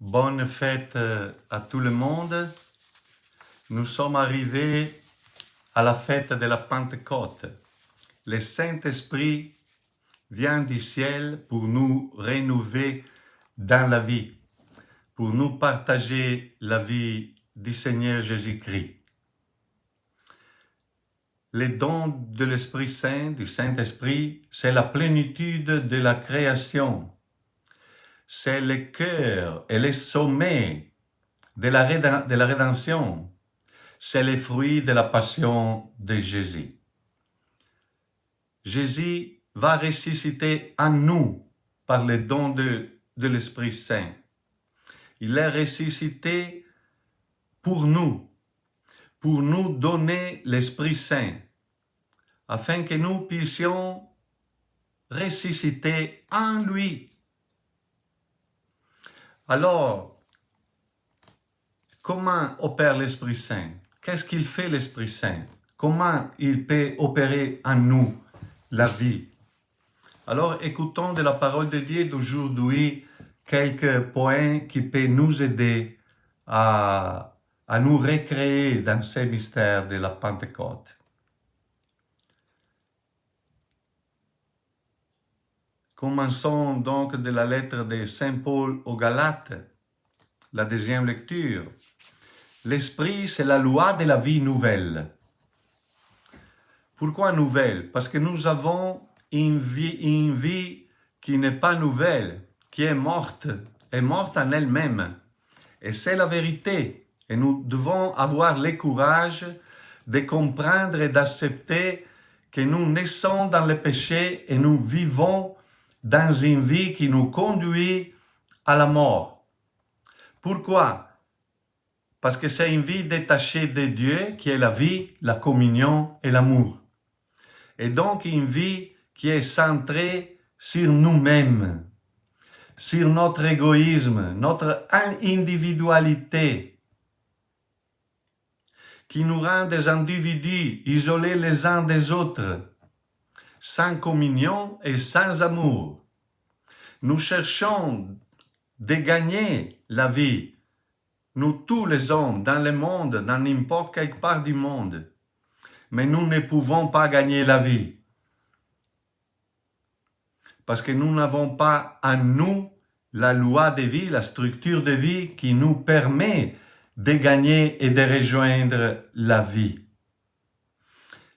Bonne fête à tout le monde. Nous sommes arrivés à la fête de la Pentecôte. Le Saint-Esprit vient du ciel pour nous rénover dans la vie, pour nous partager la vie du Seigneur Jésus-Christ. Les dons de l'Esprit Saint, du Saint-Esprit, c'est la plénitude de la création. C'est le cœur et le sommet de la rédemption. C'est le fruit de la passion de Jésus. Jésus va ressusciter en nous par le don de l'Esprit Saint. Il est ressuscité pour nous donner l'Esprit Saint, afin que nous puissions ressusciter en lui. Alors, comment opère l'Esprit Saint? Qu'est-ce qu'il fait l'Esprit Saint? Comment il peut opérer en nous la vie? Alors, écoutons de la parole de Dieu d'aujourd'hui quelques points qui peuvent nous aider à nous recréer dans ces mystères de la Pentecôte. Commençons donc de la lettre de Saint Paul aux Galates, la deuxième lecture. L'Esprit, c'est la loi de la vie nouvelle. Pourquoi nouvelle? Parce que nous avons une vie qui n'est pas nouvelle, qui est morte en elle-même. Et c'est la vérité. Et nous devons avoir le courage de comprendre et d'accepter que nous naissons dans le péché et nous vivons dans une vie qui nous conduit à la mort. Pourquoi? Parce que c'est une vie détachée de Dieu qui est la vie, la communion et l'amour. Et donc une vie qui est centrée sur nous-mêmes, sur notre égoïsme, notre individualité, qui nous rend des individus isolés les uns des autres, sans communion et sans amour. Nous cherchons de gagner la vie, nous tous les hommes, dans le monde, dans n'importe quelle part du monde, mais nous ne pouvons pas gagner la vie. Parce que nous n'avons pas en nous la loi de vie, la structure de vie qui nous permet de gagner et de rejoindre la vie.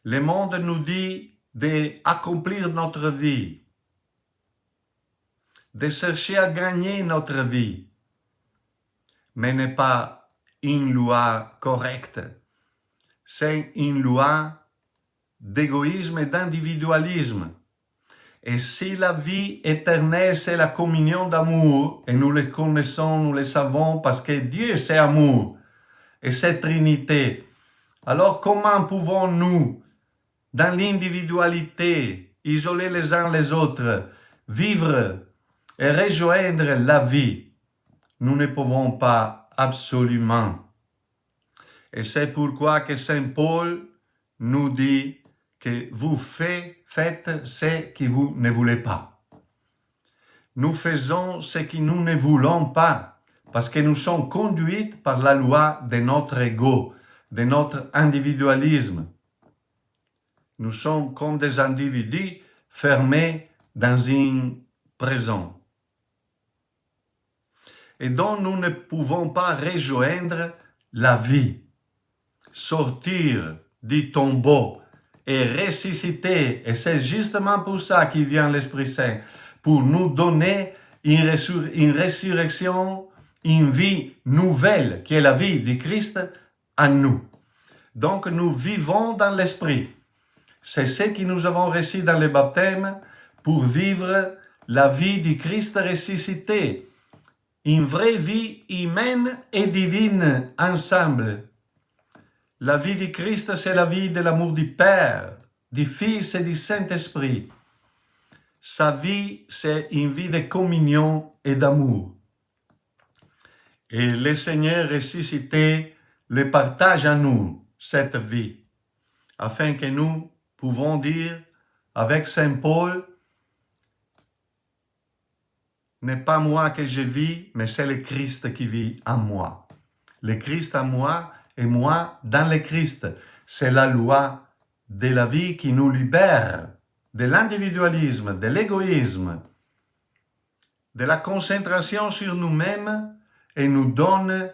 Le monde nous dit d'accomplir notre vie, de chercher à gagner notre vie, mais n'est pas une loi correcte. C'est une loi d'égoïsme et d'individualisme. Et si la vie éternelle, c'est la communion d'amour, et nous le connaissons, nous le savons, parce que Dieu, c'est amour, et c'est Trinité, alors comment pouvons-nous, dans l'individualité, isolés les uns les autres, vivre et rejoindre la vie? Nous ne pouvons pas absolument. Et c'est pourquoi que Saint Paul nous dit que vous faites ce que vous ne voulez pas. Nous faisons ce que nous ne voulons pas, parce que nous sommes conduits par la loi de notre ego, de notre individualisme. Nous sommes comme des individus fermés dans une prison. Et donc nous ne pouvons pas rejoindre la vie, sortir du tombeau et ressusciter. Et c'est justement pour ça qu'il vient l'Esprit Saint, pour nous donner une résurrection, une vie nouvelle, qui est la vie du Christ en nous. Donc nous vivons dans l'Esprit. C'est ce que nous avons reçu dans le baptême pour vivre la vie du Christ ressuscité. Une vraie vie humaine et divine ensemble. La vie du Christ, c'est la vie de l'amour du Père, du Fils et du Saint-Esprit. Sa vie, c'est une vie de communion et d'amour. Et le Seigneur ressuscité le partage à nous, cette vie, afin que nous pouvons dire avec Saint Paul, n'est pas moi que je vis, mais c'est le Christ qui vit en moi. Le Christ en moi et moi dans le Christ. C'est la loi de la vie qui nous libère de l'individualisme, de l'égoïsme, de la concentration sur nous-mêmes et nous donne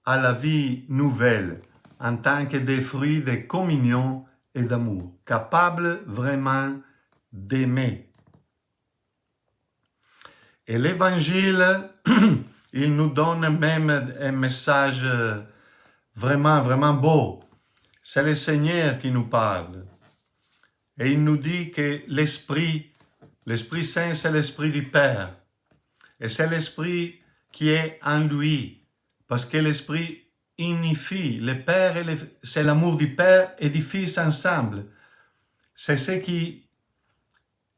à la vie nouvelle en tant que des fruits de communion et d'amour, capables vraiment d'aimer. Et l'Évangile, il nous donne même un message vraiment, vraiment beau. C'est le Seigneur qui nous parle. Et il nous dit que l'Esprit Saint, c'est l'Esprit du Père. Et c'est l'Esprit qui est en lui. Parce que l'Esprit unifie le Père c'est l'amour du Père et du Fils ensemble. C'est ce qui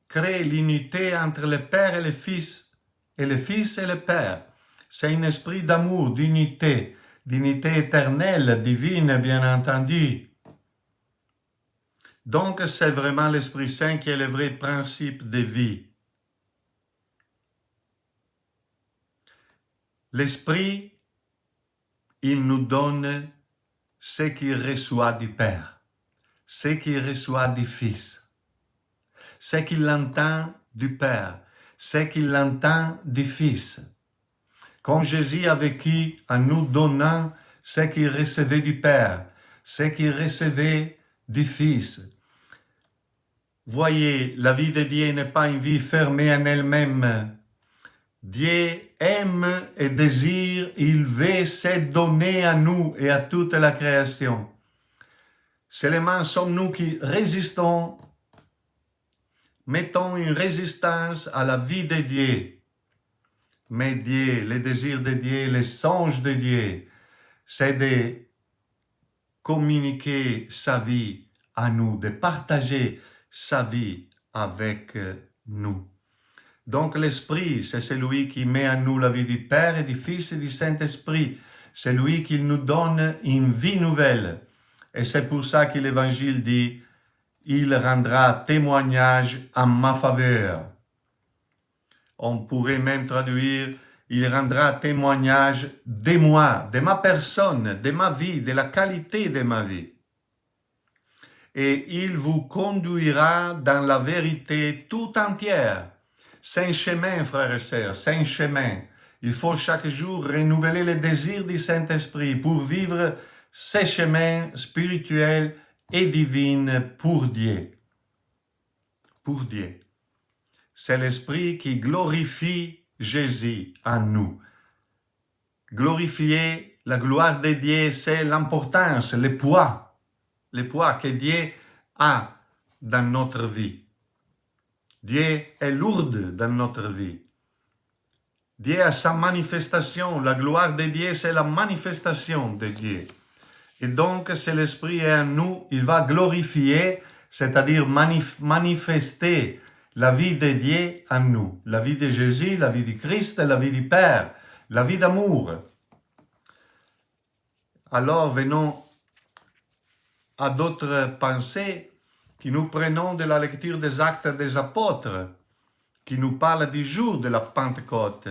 crée l'unité entre le Père et le Fils et le Père. C'est un esprit d'amour, d'unité éternelle, divine, bien entendu. Donc, c'est vraiment l'Esprit Saint qui est le vrai principe de vie. L'Esprit, il nous donne ce qu'il reçoit du Père, ce qu'il reçoit du Fils, ce qu'il entend du Père, ce qu'il entend du Fils. Comme Jésus a vécu en nous donnant ce qu'il recevait du Père, ce qu'il recevait du Fils. Voyez, la vie de Dieu n'est pas une vie fermée en elle-même. Dieu aime et désire, il veut se donner à nous et à toute la création. Seulement sommes-nous qui résistons, mettons une résistance à la vie de Dieu. Mais Dieu, le désir de Dieu, le songe de Dieu, c'est de communiquer sa vie à nous, de partager sa vie avec nous. Donc l'Esprit, c'est celui qui met en nous la vie du Père et du Fils et du Saint-Esprit. C'est lui qui nous donne une vie nouvelle. Et c'est pour ça que l'Évangile dit, il rendra témoignage en ma faveur. On pourrait même traduire, il rendra témoignage de moi, de ma personne, de ma vie, de la qualité de ma vie. Et il vous conduira dans la vérité tout entière. C'est un chemin, frères et sœurs, c'est un chemin. Il faut chaque jour renouveler les désirs du Saint-Esprit pour vivre ces chemins spirituels et divins pour Dieu. Pour Dieu. C'est l'Esprit qui glorifie Jésus en nous. Glorifier la gloire de Dieu, c'est l'importance, le poids que Dieu a dans notre vie. Dieu est lourd dans notre vie. Dieu a sa manifestation. La gloire de Dieu, c'est la manifestation de Dieu. Et donc, si l'Esprit est en nous, il va glorifier, c'est-à-dire manifester la vie de Dieu en nous. La vie de Jésus, la vie du Christ, la vie du Père, la vie d'amour. Alors, venons à d'autres pensées que nous prenons de la lecture des Actes des Apôtres, qui nous parle du jour de la Pentecôte.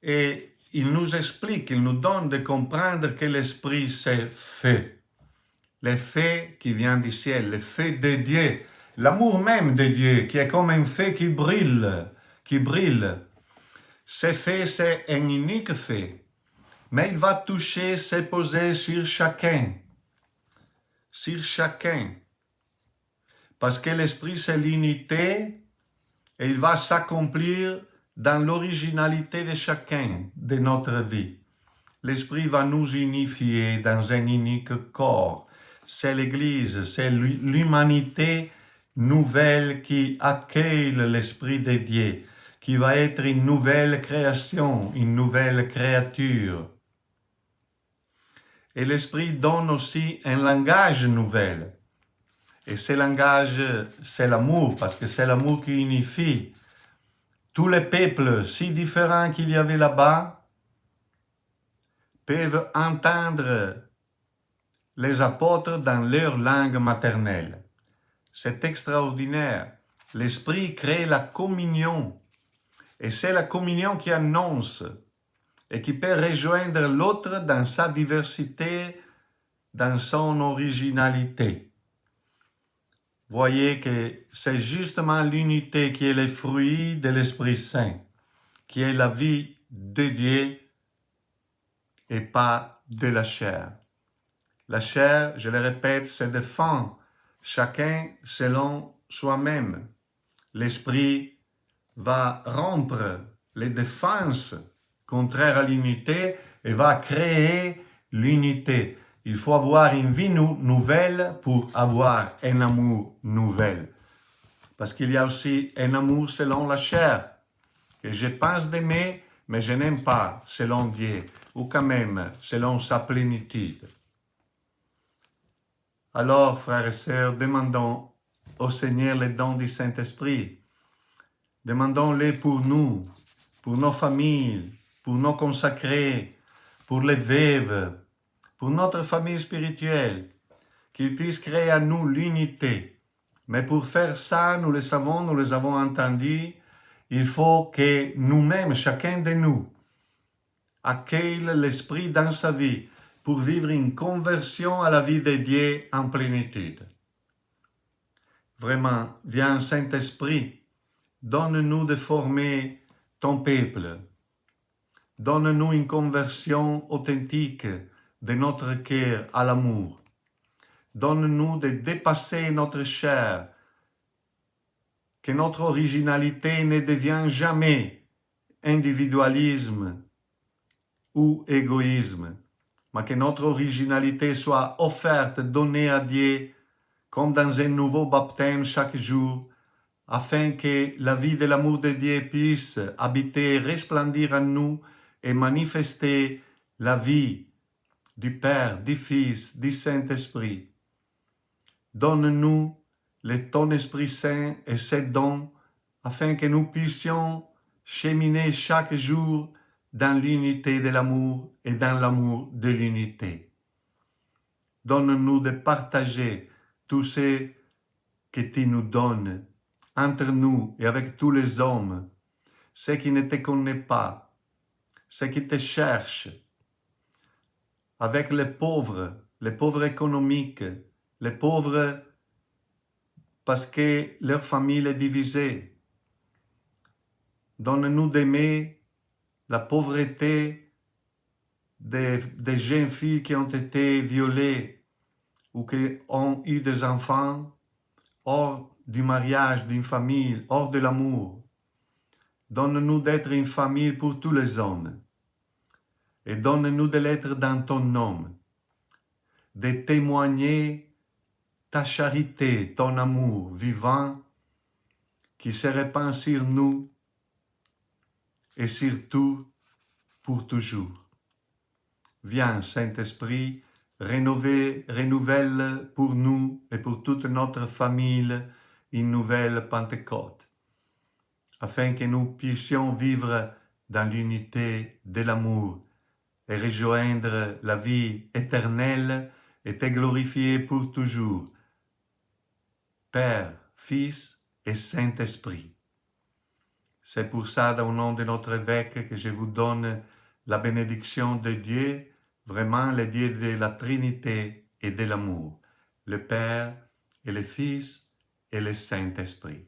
Et il nous explique, il nous donne de comprendre que l'Esprit, c'est feu. Le feu qui vient du ciel, le feu de Dieu, l'amour même de Dieu, qui est comme un feu qui brille, Ce feu, c'est un unique feu, mais il va toucher, se poser sur chacun. Parce que l'Esprit, c'est l'unité et il va s'accomplir dans l'originalité de chacun de notre vie. L'Esprit va nous unifier dans un unique corps. C'est l'Église, c'est l'humanité nouvelle qui accueille l'Esprit de Dieu, qui va être une nouvelle création, une nouvelle créature. Et l'Esprit donne aussi un langage nouvel. Et ce langage, c'est l'amour, parce que c'est l'amour qui unifie. Tous les peuples si différents qu'il y avait là-bas peuvent entendre les apôtres dans leur langue maternelle. C'est extraordinaire. L'Esprit crée la communion Et c'est la communion qui annonce et qui peut rejoindre l'autre dans sa diversité, dans son originalité. Voyez que c'est justement l'unité qui est le fruit de l'Esprit Saint, qui est la vie de Dieu et pas de la chair. La chair, je le répète, se défend, chacun selon soi-même. L'Esprit va rompre les défenses contraires à l'unité et va créer l'unité. Il faut avoir une vie nouvelle pour avoir un amour nouvel. Parce qu'il y a aussi un amour selon la chair, que je pense d'aimer, mais je n'aime pas selon Dieu, ou quand même selon sa plénitude. Alors, frères et sœurs, demandons au Seigneur les dons du Saint-Esprit. Demandons-les pour nous, pour nos familles, pour nos consacrés, pour les veuves, pour notre famille spirituelle, qu'ils puissent créer à nous l'unité. Mais pour faire ça, nous le savons, nous les avons entendus, il faut que nous-mêmes, chacun de nous, accueille l'Esprit dans sa vie pour vivre une conversion à la vie de Dieu en plénitude. Vraiment, viens Saint-Esprit, donne-nous de former ton peuple. Donne-nous une conversion authentique de notre cœur à l'amour. Donne-nous de dépasser notre chair, que notre originalité ne devienne jamais individualisme ou égoïsme, mais que notre originalité soit offerte, donnée à Dieu, comme dans un nouveau baptême chaque jour, afin que la vie de l'amour de Dieu puisse habiter, resplendir en nous et manifester la vie du Père, du Fils, du Saint-Esprit. Donne-nous ton Esprit Saint et ses dons, afin que nous puissions cheminer chaque jour dans l'unité de l'amour et dans l'amour de l'unité. Donne-nous de partager tout ce que tu nous donnes entre nous et avec tous les hommes, ceux qui ne te connaissent pas, ceux qui te cherchent, avec les pauvres économiques, les pauvres parce que leur famille est divisée. Donne-nous d'aimer la pauvreté des jeunes filles qui ont été violées ou qui ont eu des enfants hors du mariage, d'une famille, hors de l'amour. Donne-nous d'être une famille pour tous les hommes. Et donne-nous de l'être dans ton nom, de témoigner ta charité, ton amour vivant qui se répand sur nous et surtout pour toujours. Viens, Saint-Esprit, renouvelle pour nous et pour toute notre famille une nouvelle Pentecôte, afin que nous puissions vivre dans l'unité de l'amour et rejoindre la vie éternelle et te glorifier pour toujours. Père, Fils et Saint-Esprit. C'est pour ça, au nom de notre évêque, que je vous donne la bénédiction de Dieu, vraiment le Dieu de la Trinité et de l'amour, le Père et le Fils et le Saint-Esprit.